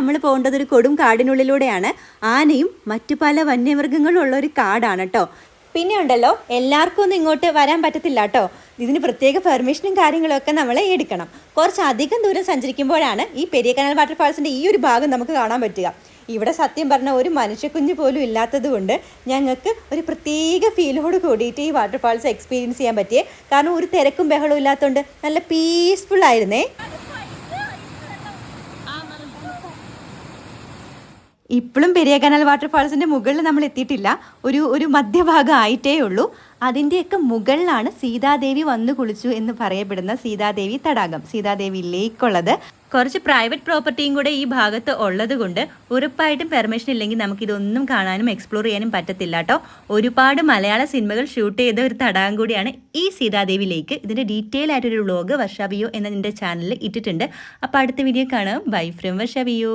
നമ്മൾ പോകേണ്ടത് ഒരു കൊടും കാടിനുള്ളിലൂടെയാണ്. ആനയും മറ്റു പല വന്യമൃഗങ്ങളും ഉള്ള ഒരു കാടാണ് കേട്ടോ. പിന്നെ ഉണ്ടല്ലോ, എല്ലാവർക്കും ഒന്നും ഇങ്ങോട്ട് വരാൻ പറ്റത്തില്ല കേട്ടോ. ഇതിന് പ്രത്യേക പെർമിഷനും കാര്യങ്ങളൊക്കെ നമ്മൾ എടുക്കണം. കുറച്ചധികം ദൂരം സഞ്ചരിക്കുമ്പോഴാണ് ഈ പെരിയ കനാൽ വാട്ടർഫാൾസിൻ്റെ ഈ ഒരു ഭാഗം നമുക്ക് കാണാൻ പറ്റുക. ഇവിടെ സത്യം പറഞ്ഞാൽ ഒരു മനുഷ്യക്കുഞ്ഞ് പോലും ഇല്ലാത്തത് കൊണ്ട് ഞങ്ങൾക്ക് ഒരു പ്രത്യേക ഫീലോട് കൂടിയിട്ട് ഈ വാട്ടർഫാൾസ് എക്സ്പീരിയൻസ് ചെയ്യാൻ പറ്റിയേ. കാരണം ഒരു തിരക്കും ബഹളവും ഇല്ലാത്തതുകൊണ്ട് നല്ല പീസ്ഫുൾ ആയിരുന്നേ. ഇപ്പോഴും പെരിയ കനാൽ വാട്ടർഫാൾസിൻ്റെ മുകളിൽ നമ്മൾ എത്തിയിട്ടില്ല. ഒരു മധ്യഭാഗം ആയിട്ടേ ഉള്ളൂ. അതിൻ്റെയൊക്കെ മുകളിലാണ് സീതാദേവി വന്നു കുളിച്ചു എന്ന് പറയപ്പെടുന്ന സീതാദേവി തടാകം, സീതാദേവി ലേക്കുള്ളത്. കുറച്ച് പ്രൈവറ്റ് പ്രോപ്പർട്ടിയും കൂടെ ഈ ഭാഗത്ത് ഉള്ളത് കൊണ്ട് ഉറപ്പായിട്ടും പെർമിഷൻ ഇല്ലെങ്കിൽ നമുക്കിതൊന്നും കാണാനും എക്സ്പ്ലോർ ചെയ്യാനും പറ്റത്തില്ല കേട്ടോ. ഒരുപാട് മലയാള സിനിമകൾ ഷൂട്ട് ചെയ്ത ഒരു തടാകം കൂടിയാണ് ഈ സീതാദേവി ലേക്ക്. ഇതിൻ്റെ ഡീറ്റെയിൽ ആയിട്ടൊരു വ്ളോഗ് വർഷ വിയോ എന്ന എൻ്റെ ചാനലിൽ ഇട്ടിട്ടുണ്ട്. അപ്പോൾ അടുത്ത വീഡിയോ കാണാം. Bye from Varsha വിയോ.